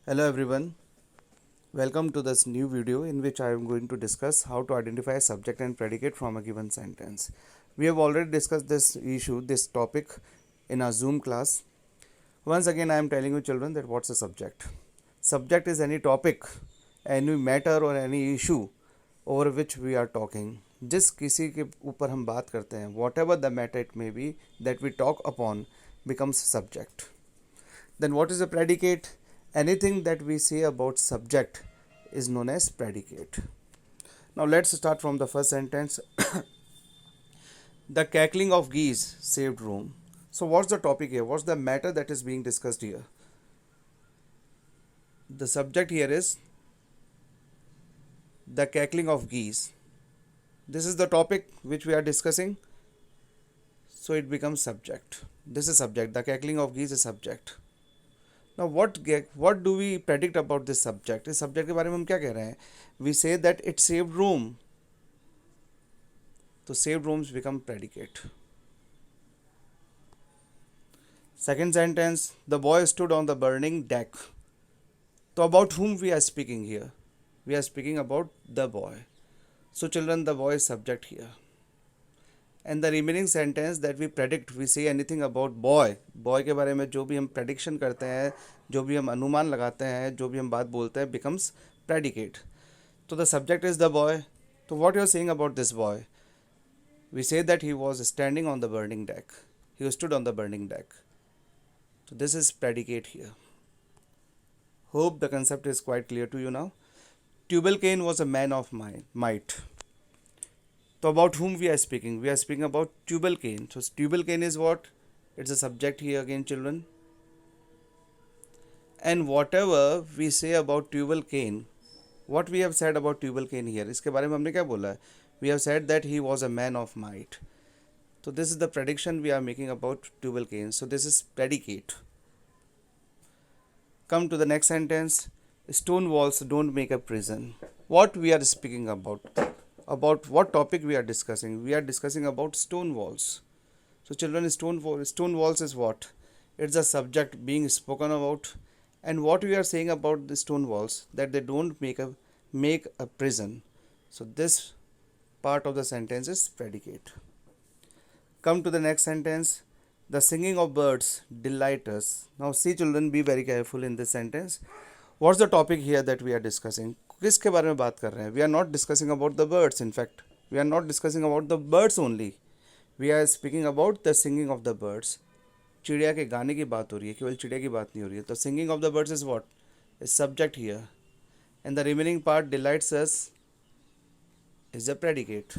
Hello everyone, welcome to this new video in which I am going to discuss how to identify subject and predicate from a given sentence. We have already discussed this topic in our Zoom class. Once again I am telling you children that what's a subject. Subject is any topic, any matter or any issue over which we are talking. जिस किसी के ऊपर हम बात करते हैं, whatever the matter it may be that we talk upon becomes subject. Then what is a predicate? Anything that we say about subject is known as predicate. Now let's start from the first sentence. The cackling of geese saved Rome. So what's the topic here? What's the matter that is being discussed here? The subject here is the cackling of geese. This is the topic which we are discussing. So it becomes subject. This is subject. The cackling of geese is subject. Now what do we predict about this subject? इस subject के बारे में हम क्या कह रहे हैं? We say that it saved Rome. तो saved Rome become predicate. Second sentence, the boy stood on the burning deck. So about whom we are speaking here? We are speaking about the boy. So children, the boy is subject here. And the remaining sentence that we predict, we say anything about boy. Boy के बारे में जो भी हम prediction करते हैं, जो भी हम अनुमान लगाते हैं, जो भी हम बात बोलते हैं, becomes predicate. So the subject is the boy. So what you are saying about this boy? We say that he was standing on the burning deck. He stood on the burning deck. So this is predicate here. Hope the concept is quite clear to you now. Tubal-Cain was a man of might. So about whom we are speaking? We are speaking about Tubal-Cain. So Tubal-Cain is what? It's a subject here again, children. And whatever we say about Tubal-Cain, what we have said about Tubal-Cain here, इसके बारे में हमने क्या बोला है? We have said that he was a man of might. So this is the prediction we are making about Tubal-Cain. So this is predicate. Come to the next sentence. Stone walls don't make a prison. What we are speaking about what topic we are discussing? We are discussing about stone walls. So children, stone walls is what? It's a subject being spoken about. And what we are saying about the stone walls, that they don't make a prison. So this part of the sentence is predicate. Come to the next sentence. The singing of birds delight us. Now see children, be very careful in this sentence. What's the topic here that we are discussing? किसके बारे में बात कर रहे हैं? We are not discussing about the birds. In fact, we are not discussing about the birds only. We are speaking about the singing of the birds. चिड़िया के गाने की बात हो रही है, केवल चिड़िया की बात नहीं हो रही है. तो singing of the birds is what? Is subject here. And the remaining part delights us is a predicate.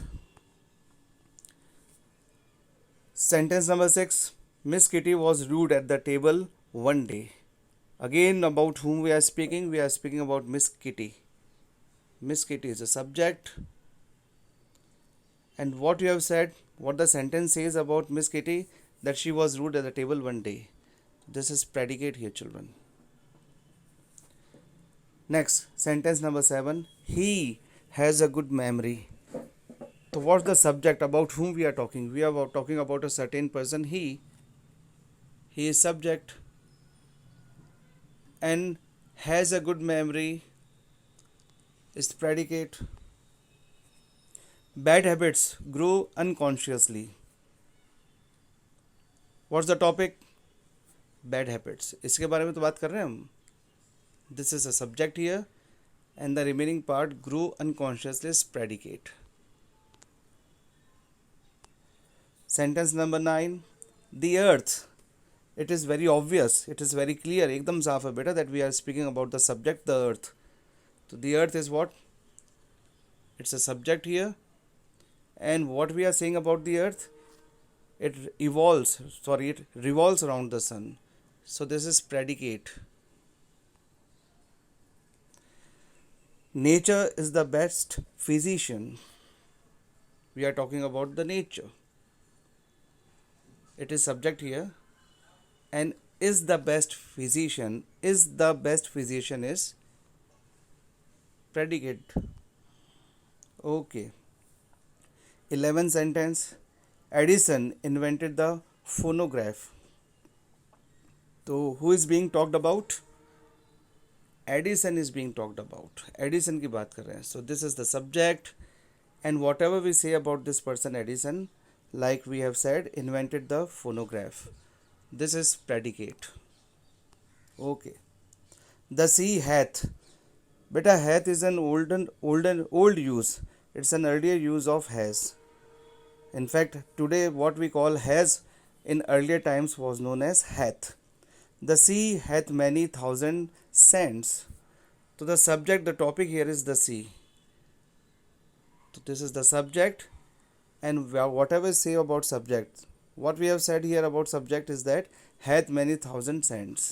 Sentence number 6. Miss Kitty was rude at the table one day. Again, about whom we are speaking? We are speaking about Miss Kitty. Miss Kitty is a subject. And what you have said, what the sentence says about Miss Kitty, that she was rude at the table one day. This is predicate here, children. Next, sentence number 7. He has a good memory. So what's the subject about whom we are talking? We are talking about a certain person. He is subject. And has a good memory is predicate. Bad habits grow unconsciously. What's the topic? Bad habits. इसके बारे में तो बात कर रहे हैं हम. This is a subject here, and the remaining part grew unconsciously is predicate. Sentence number 9. The earth. It is very obvious. It is very clear. एकदम साफ है बेटा that we are speaking about the subject, the earth. So the earth is what? It's a subject here. And what we are saying about the earth? It revolves around the sun. So this is predicate. Nature is the best physician. We are talking about the nature. It is subject here. And is the best physician is predicate. Okay. 11th sentence. Edison invented the phonograph. So who is being talked about? Edison is being talked about, Edison की बात कर रहे हैं. So this is the subject and whatever we say about this person Edison, like we have said, invented the phonograph. This is predicate. Okay. The sea hath. Beta, hath is an old use. It's an earlier use of has. In fact, today what we call has in earlier times was known as hath. The sea hath many thousand sands. So the subject, the topic here is the sea. So this is the subject. And whatever say about subject, what we have said here about subject is that hath many thousand sands.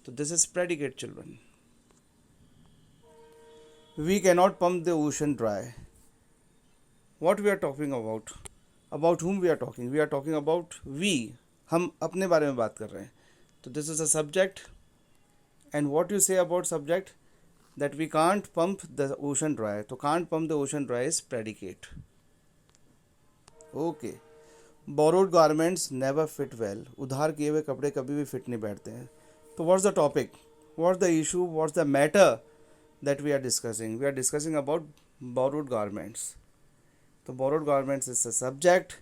So this is predicate, children. We cannot pump the ocean dry. What we are talking about whom we are talking? We are talking about we. हम अपने बारे में बात कर रहे हैं. So this is a subject. And what you say about subject, that we can't pump the ocean dry. So can't pump the ocean dry is predicate. Okay. Borrowed garments never fit well. उधार किए हुए कपड़े कभी भी fit नहीं बैठते हैं. तो what's the topic, what's the issue, what's the matter that we are discussing? We are discussing about borrowed garments. तो borrowed garments is the subject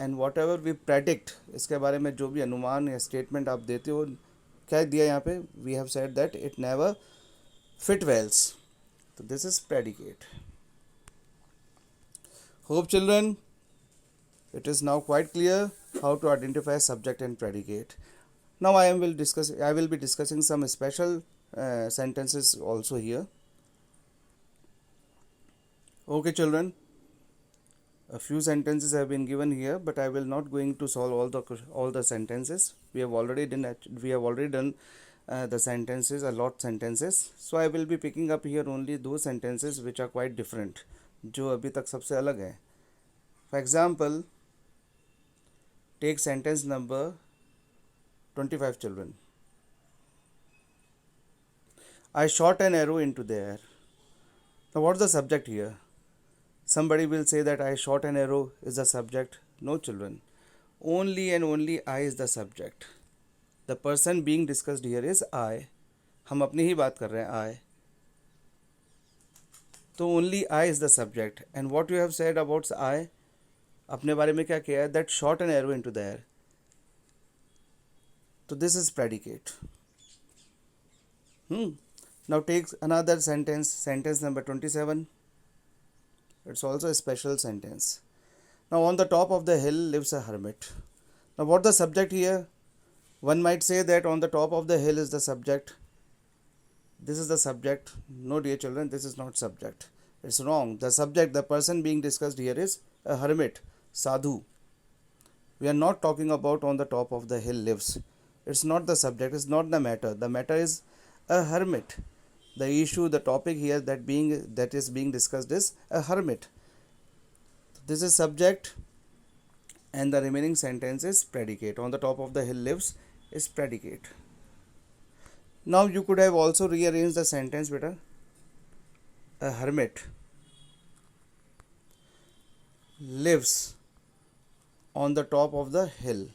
and whatever we predict, इसके बारे में जो भी अनुमान या स्टेटमेंट आप देते हो, क्या दिया यहाँ पे? We have said that it never fit wells. तो this is predicate. Hope children it is now quite clear how to identify subject and predicate. Now I will be discussing some special sentences also here. Okay children, a few sentences have been given here, but I will not going to solve all the sentences. We have already done the sentences, a lot sentences. So I will be picking up here only those sentences which are quite different, जो अभी तक सबसे अलग है. For example, take sentence number 25, children. I shot an arrow into the air. Now what's the subject here? Somebody will say that I shot an arrow is the subject. No children. Only and only I is the subject. The person being discussed here is I. हम अपनी ही बात कर रहे हैं, I. तो only I is the subject. And what you have said about I, अपने बारे में क्या किया है? That shot an arrow into the air. So this is predicate. Now take another sentence number 27. It's also a special sentence. Now on the top of the hill lives a hermit. Now what the subject here? One might say that on the top of the hill is the subject. This is the subject. No dear children, this is not subject. It's wrong. The subject, the person being discussed here is a hermit. Sadhu. We are not talking about on the top of the hill lives. It's not the subject, it's not the matter. The matter is a hermit. The issue, the topic here that is being discussed is a hermit. This is subject and the remaining sentence is predicate. On the top of the hill lives is predicate. Now you could have also rearranged the sentence better. A hermit lives on the top of the hill.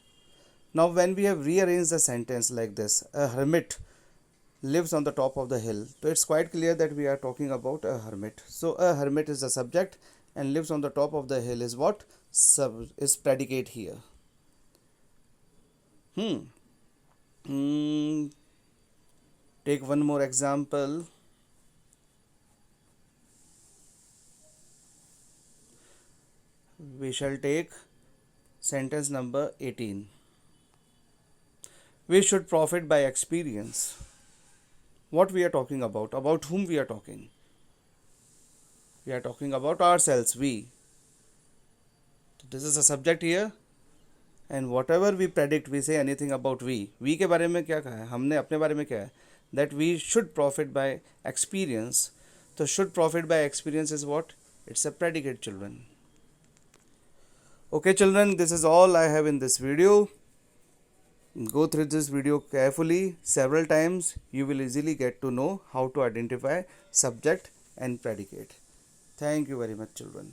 Now when we have rearranged the sentence like this, a hermit lives on the top of the hill, so it's quite clear that we are talking about a hermit. So a hermit is the subject and lives on the top of the hill is what? Is predicate here. Take one more example. We shall take sentence number 18. We should profit by experience. What we are talking about whom we are talking? We are talking about ourselves, we. So this is a subject here and whatever we predict, we say anything about we. We के बारे में क्या कहा है? हमने अपने बारे में क्या है? That we should profit by experience. So should profit by experience is what? It's a predicate, children. Okay children, this is all I have in this video. Go through this video carefully several times. You will easily get to know how to identify subject and predicate. Thank you very much children.